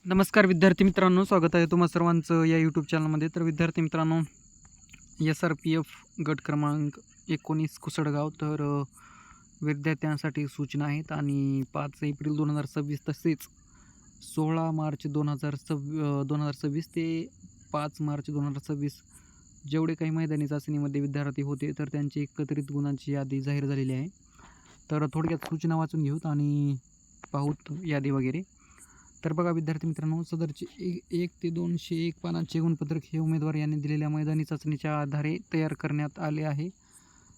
नमस्कार विद्यार्थी मित्रांनो, स्वागत आहे तुम्हा सर्वांचं या यूट्यूब चॅनलमध्ये. तर विद्यार्थी मित्रांनो, SRPF गट क्रमांक 19 कुसडगाव. तर विद्यार्थ्यांसाठी सूचना आहेत आणि 5 एप्रिल 2026 तसेच 16 मार्च 2026 ते 5 मार्च 2026 जेवढे काही मैदानी चाचणीमध्ये विद्यार्थी होते तर त्यांची एकत्रित गुणांची यादी जाहीर झालेली आहे. तर थोडक्यात सूचना वाचून घेऊत आणि पाहूत यादी वगैरे. तर बघा विद्यार्थी मित्रांनो, सदरचे 1 ते 201 पानांचे गुणपत्रक हे उमेदवार यांनी दिलेल्या मैदानी चाचणीच्या आधारे तयार करण्यात आले आहे.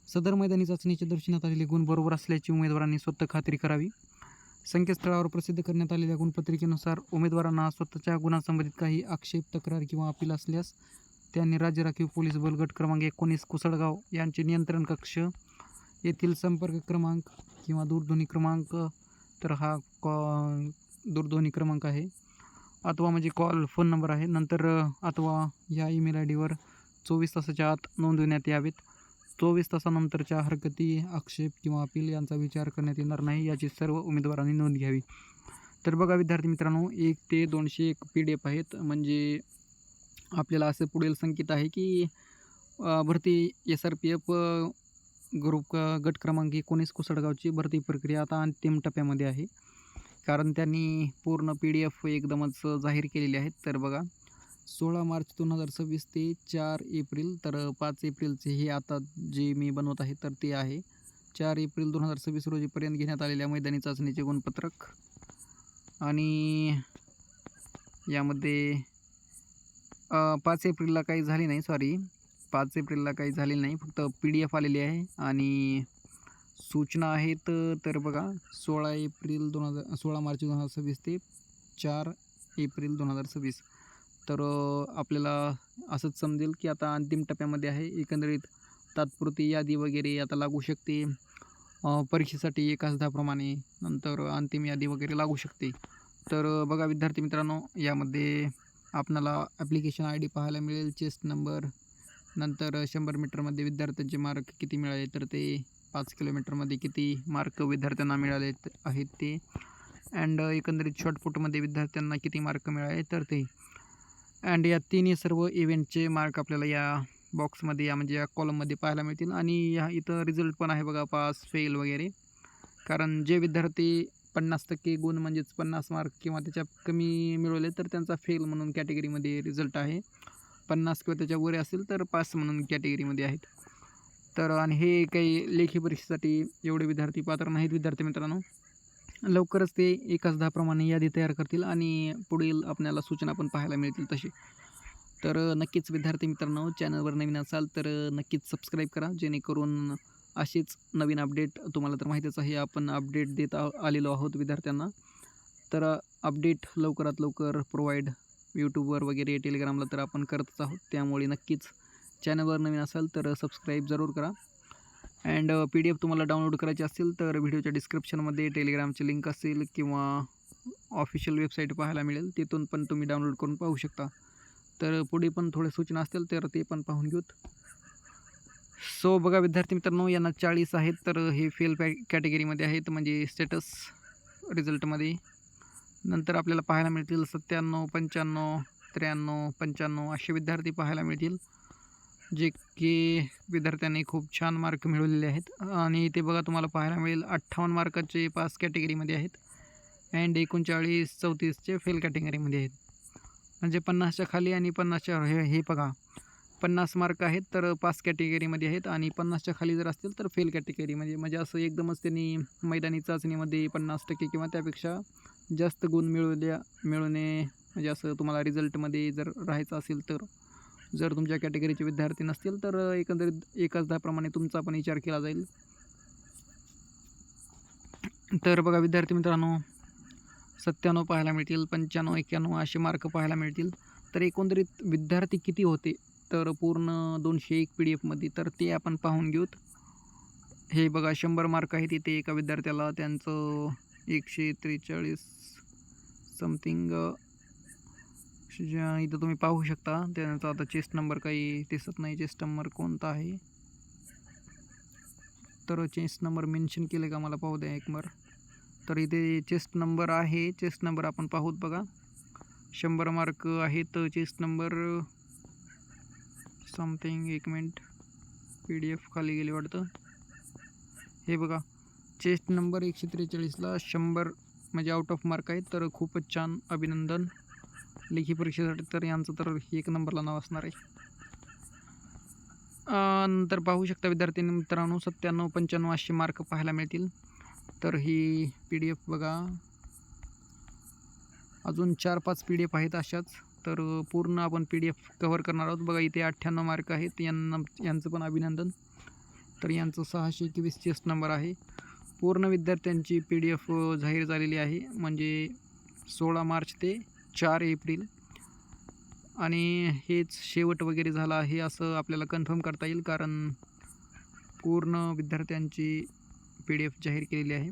सदर मैदानी चाचणीच्या दर्शनात आलेले गुण बरोबर असल्याची उमेदवारांनी स्वतः खात्री करावी. संकेतस्थळावर प्रसिद्ध करण्यात आलेल्या गुणपत्रिकेनुसार उमेदवारांना स्वतःच्या गुणांसंबंधित काही आक्षेप, तक्रार किंवा अपील असल्यास त्यांनी राज्य राखीव पोलीस बल गट क्रमांक 19 कुसडगाव यांचे नियंत्रण कक्ष येथील संपर्क क्रमांक किंवा दूरध्वनी क्रमांक, तर हा दूरध्वनी क्रमांक आहे अथवा म्हणजे कॉल फोन नंबर आहे, नंतर अथवा या ईमेल ID वर 24 तासाच्या आत नोंदविण्यात यावेत. 24 तासानंतरच्या हरकती, आक्षेप किंवा अपील यांचा विचार करण्यात येणार नाही याची सर्व उमेदवारांनी नोंद घ्यावी. तर बघा विद्यार्थी मित्रांनो, 1 ते 201 PDF आहेत. म्हणजे आपल्याला असं पुढील संकेत आहे की भरती SRPF गट क्रमांक 19 कुसडगावची भरती प्रक्रिया आता अंतिम टप्प्यामध्ये आहे. कारण त्यांनी पूर्ण PDF एकदमच जाहीर केलेले आहेत. तर बघा 16 मार्च 2026 ते 4 एप्रिल, तर 5 एप्रिलचे हे आता जे मी बनवत आहे तर ते आहे 4 एप्रिल 2026 रोजीपर्यंत घेण्यात आलेल्या मैदानी चाचणीचे गुणपत्रक. आणि यामध्ये 5 एप्रिलला काही झाली नाही, 5 एप्रिलला काही झालेली नाही, फक्त PDF आलेली आहे. आणि सूचना आहेत तर बघा 16 मार्च 2026 ते 4 एप्रिल 2026. तर आपल्याला असंच समजेल की आता अंतिम टप्प्यामध्ये आहे. एकंदरीत तात्पुरती यादी वगैरे आता लागू शकते परीक्षेसाठी 1/10 प्रमाणे, नंतर अंतिम यादी वगैरे लागू शकते. तर बघा विद्यार्थी मित्रांनो, यामध्ये आपणाला ॲप्लिकेशन ID पाहायला मिळेल, चेस्ट नंबर, नंतर 100 मीटरमध्ये विद्यार्थ्यांचे मार्क किती मिळाले तर ते, 5 किलोमीटरमध्ये किती मार्क विद्यार्थ्यांना मिळाले आहेत ते, अँड एकंदरीत शॉर्टपुटमध्ये विद्यार्थ्यांना किती मार्क मिळाले तर ते, अँड या तिन्ही सर्व इव्हेंटचे मार्क आपल्याला या बॉक्समध्ये, या म्हणजे या कॉलममध्ये पाहायला मिळतील. आणि या इथं रिझल्ट पण आहे बघा, पास, फेल वगैरे. कारण जे विद्यार्थी 50% गुण म्हणजेच 50 मार्क किंवा त्याच्या कमी मिळवले तर त्यांचा फेल म्हणून कॅटेगरीमध्ये रिझल्ट आहे. 50 किंवा त्याच्या वर असेल तर पास म्हणून कॅटेगरीमध्ये आहेत. तर आणि हे काही लेखी परीक्षेसाठी एवढे विद्यार्थी पात्र नाहीत विद्यार्थी मित्रांनो. लवकरच ते 1/10 प्रमाणे यादी तयार करतील आणि पुढील आपल्याला सूचना पण पाहायला मिळतील तशी. तर नक्कीच विद्यार्थी मित्रांनो, चॅनलवर नवीन असाल तर नक्कीच सबस्क्राईब करा, जेणेकरून अशीच नवीन अपडेट, तुम्हाला तर माहितीच आहे आपण अपडेट देत आलेलो आहोत विद्यार्थ्यांना. तर अपडेट लवकरात लवकर प्रोव्हाइड यूट्यूबवर वगैरे, टेलिग्रामला तर आपण करतच आहोत. त्यामुळे नक्कीच चॅनलवर नवीन असाल तर सबस्क्राईब जरूर करा. अँड PDF तुम्हाला डाउनलोड करायची असेल तर व्हिडिओच्या डिस्क्रिप्शनमध्ये टेलिग्रामची लिंक असेल किंवा ऑफिशियल वेबसाईट पाहायला मिळेल, तिथून पण तुम्ही डाउनलोड करून पाहू शकता. तर पुढे पण थोड्या सूचना असतील तर ते पण पाहून घेऊत. सो बघा विद्यार्थी मित्रांनो, यांना 40 आहेत तर हे फेल कॅटेगरीमध्ये आहेत, म्हणजे स्टेटस रिझल्टमध्ये. नंतर आपल्याला पाहायला मिळतील 97, 95, 93, 95 असे विद्यार्थी पाहायला मिळतील, जे की विद्यार्थ्यांनी खूप छान मार्क मिळवलेले आहेत. आणि इथे बघा तुम्हाला पाहायला मिळेल 58 मार्काचे पास कॅटेगरीमध्ये आहेत अँड 39, 34चे फेल कॅटेगरीमध्ये आहेत. म्हणजे 50च्या खाली आणि 50च्या हे बघा 50 मार्क आहेत तर पास कॅटेगरीमध्ये आहेत आणि 50च्या खाली जर असतील तर फेल कॅटेगरीमध्ये. म्हणजे असं एकदमच त्यांनी मैदानी चाचणीमध्ये 50% किंवा त्यापेक्षा जास्त गुण मिळवणे, म्हणजे असं तुम्हाला रिझल्टमध्ये जर राहायचं असेल तर, जर तुमच्या कॅटेगरीचे विद्यार्थी नसतील तर एकंदरीत 1/10 प्रमाणे तुमचा पण विचार केला जाईल. तर बघा विद्यार्थी मित्रांनो, 97 पाहायला मिळतील, 95, 91 असे मार्क पाहायला मिळतील. तर एकंदरीत विद्यार्थी किती होते तर पूर्ण 201 PDF तर ते आपण पाहून घेऊत. हे बघा 100 मार्क आहेत इथे एका विद्यार्थ्याला, त्यांचं 143 समथिंग इथं तुम्ही पाहू शकता. त्यांचा आता चेस्ट नंबर काही दिसत नाही, चेस्ट नंबर कोणता आहे तर चेस्ट नंबर मेन्शन केले का मला पाहू द्या एक बार. तर इथे चेस्ट नंबर आहे, चेस्ट नंबर आपण पाहूत बघा 100 मार्क आहेत. चेस्ट नंबर समथिंग, एक मिनिट, PDF खाली गेली वाटतं. हे बघा, चेस्ट नंबर 143ला 100 म्हणजे आउट ऑफ मार्क आहेत. तर खूपच छान, अभिनंदन लेखी परीक्षेसाठी. तर यांचं तर 1 नंबरला नाव असणार आहे. नंतर पाहू शकता विद्यार्थी मित्रांनो, 97, 95 असे मार्क पाहायला मिळतील. तर ही PDF बघा, अजून 4-5 PDF आहेत अशाच. तर पूर्ण आपण PDF कव्हर करणार आहोत. बघा इथे 98 मार्क आहेत. यांचं पण अभिनंदन. तर यांचं 621 चेस्ट नंबर आहे. पूर्ण विद्यार्थ्यांची PDF जाहीर झालेली आहे, म्हणजे 16 मार्च ते 4 एप्रिल, आणि हेच शेवट वगैरे झाला आहे असं आपल्याला कन्फर्म करता येईल, कारण पूर्ण विद्यार्थ्यांची PDF जाहीर केलेली आहे.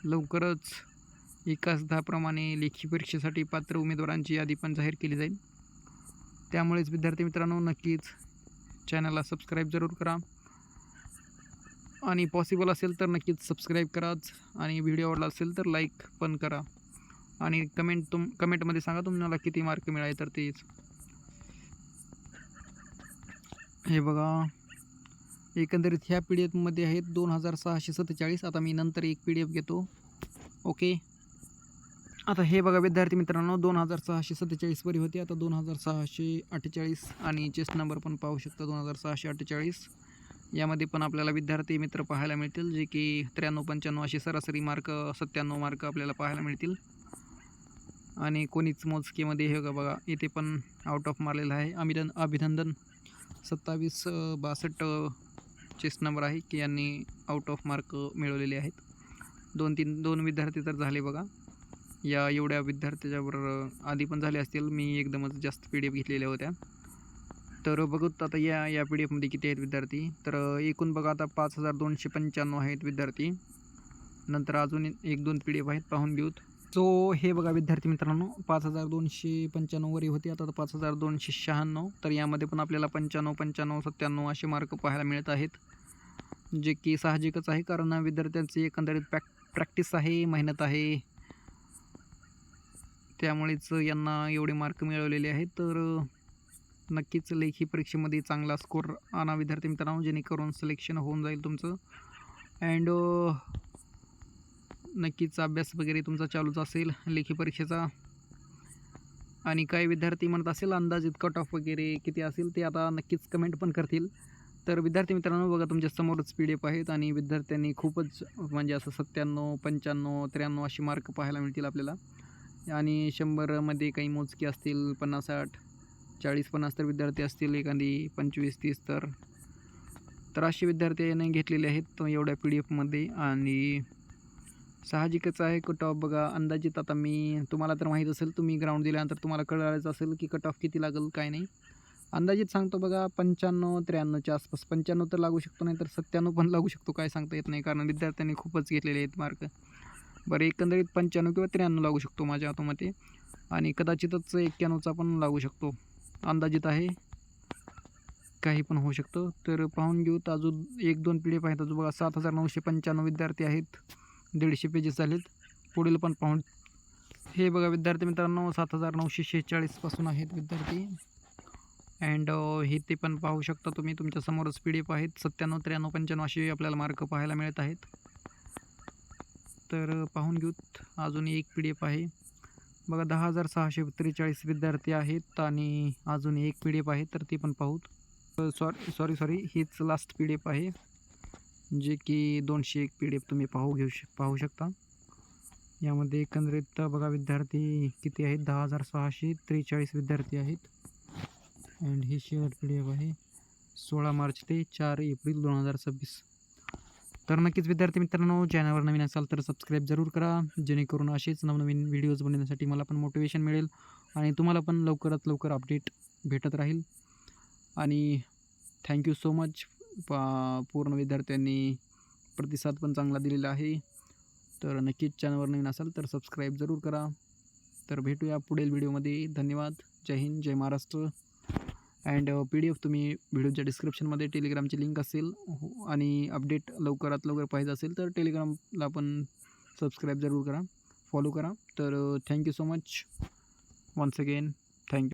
लवकरच 1/10 प्रमाणे लेखी परीक्षेसाठी पात्र उमेदवारांची यादी पण जाहीर केली जाईल. त्यामुळेच विद्यार्थी मित्रांनो, नक्कीच चॅनलला सबस्क्राईब जरूर करा, आणि पॉसिबल असेल तर नक्कीच सबस्क्राईब कराच, आणि व्हिडिओ आवडला असेल तर लाईक पण करा, आणि कमेंटमध्ये सांगा तुम्हाला किती मार्क मिळाले. तर तेच हे बघा, एकंदरीत ह्या PDF आहेत 2647. आता मी नंतर एक PDF घेतो. ओके, आता हे बघा विद्यार्थी मित्रांनो, 2647 वरी होती, आता 2648, आणि चेस्ट नंबर पण पाहू शकता 2648. यामध्ये पण आपल्याला विद्यार्थी मित्र पाहायला मिळतील, जे की 93-95 असे सरासरी मार्क, 97 मार्क आपल्याला पाहायला मिळतील. आणि कोणीच मोजकेमध्ये हे बघा इथे पण आउट ऑफ मारलेला आहे. अभिनंदन. 27-62 चेस्ट नंबर आहे की यांनी आउट ऑफ मार्क मिळवलेले आहेत. 2 विद्यार्थी तर झाले बघा. या एवढ्या विद्यार्थ्याच्यावर आधी पण झाले असतील, मी एकदमच जास्त PDF घेतलेल्या होत्या. तर बघूत आता या PDF किती आहेत विद्यार्थी. तर एकूण बघा आता 5295 आहेत विद्यार्थी. नंतर अजून 1-2 PDF आहेत, पाहून घेऊत. सो हे बघा विद्यार्थी मित्रांनो, 5295 वरी होती, आता 5296. तर यामध्ये पण आपल्याला 95, 95, 97 असे मार्क पाहायला मिळत आहेत, जे की साहजिकच आहे, कारण विद्यार्थ्यांची एकंदरीत प्रॅक्टिस आहे, मेहनत आहे, त्यामुळेच यांना एवढे मार्क मिळवलेले आहेत. तर नक्कीच लेखी परीक्षेमध्ये चांगला स्कोर आणा विद्यार्थी मित्रांनो, जेणेकरून सिलेक्शन होऊन जाईल तुमचं. अँड नक्कीच अभ्यास वगैरे तुमचा चालूच असेल लेखी परीक्षेचा. आणि काही विद्यार्थी म्हणत असेल अंदाजित कट ऑफ वगैरे किती असेल, ते आता नक्कीच कमेंट पण करतील. तर विद्यार्थी मित्रांनो बघा, तुमच्या समोरच PDF आहेत, आणि विद्यार्थ्यांनी खूपच म्हणजे असं 97, 95, 93 असे मार्क पाहायला मिळतील आपल्याला. आणि 100मध्ये काही मोजके असतील, 50-60, 40-50 तर विद्यार्थी असतील, एखादी 25-30 तर असे विद्यार्थ्यांनी घेतलेले आहेत एवढ्या PDF. आणि साहजिकच आहे कट ऑफ बघा अंदाजित. आता मी तुम्हाला तर माहीत असेल, तुम्ही ग्राउंड दिल्यानंतर तुम्हाला कळायचं असेल की कट ऑफ किती लागेल काय नाही. अंदाजित सांगतो बघा, 95-93च्या आसपास. 95 तर लागू शकतो, नाही तर 97 पण लागू शकतो, काय सांगता येत नाही, कारण विद्यार्थ्यांनी खूपच घेतलेले आहेत मार्क. बरं, एकंदरीत 95 किंवा 93 लागू शकतो माझ्या हातामध्ये, आणि कदाचितच 91चा पण लागू शकतो. अंदाजित आहे, काही पण होऊ शकतं. तर पाहून घेऊ. अजून 1-2 PDF आहेत. अजून बघा 7995 विद्यार्थी आहेत, 150 पेजेस झालेत. पुढील पण पाहून. हे बघा विद्यार्थी मित्रांनो, 7946 पासून आहेत विद्यार्थी. अँड हे ते पण पाहू शकता तुम्ही, तुमच्या समोरच PDF आहेत. 97, 93, 95 असे आपल्याला मार्क पाहायला मिळत आहेत. तर पाहून घेऊत. अजून एक PDF आहे बघा, 10,643 विद्यार्थी आहेत, आणि अजून एक PDF आहे, तर ती पण पाहूत. सॉरी हीच लास्ट PDF आहे, जे की 201 PDF तुम्ही पाहू शकता. यामध्ये एकंदरीत बघा विद्यार्थी किती आहेत, 10,643 विद्यार्थी आहेत. अँड ही शेवट PDF आहे, 16 मार्च ते 4 एप्रिल 2026. तर नक्कीच विद्यार्थी मित्रांनो, चॅनलवर नवीन असाल तर सबस्क्राईब जरूर करा, जेणेकरून असेच नवनवीन व्हिडिओज बनवण्यासाठी मला पण मोटिवेशन मिळेल, आणि तुम्हाला पण लवकरात लवकर अपडेट भेटत राहील. आणि थँक्यू सो मच. पूर्ण विद्यार्थ्यांनी प्रतिसाद पण चांगला दिलेला आहे. तर नक्कीच चॅनलवर नवीन असाल तर सबस्क्राईब जरूर करा. तर भेटूया पुढील व्हिडिओमध्ये. धन्यवाद. जय हिंद, जय महाराष्ट्र. अँड PDF तुम्ही व्हिडिओच्या डिस्क्रिप्शनमध्ये टेलिग्रामची लिंक असेल, आणि अपडेट लवकरात लवकर पाहिजे असेल तर टेलिग्रामला पण सबस्क्राईब जरूर करा, फॉलो करा. तर thank you so much. Once again thank you.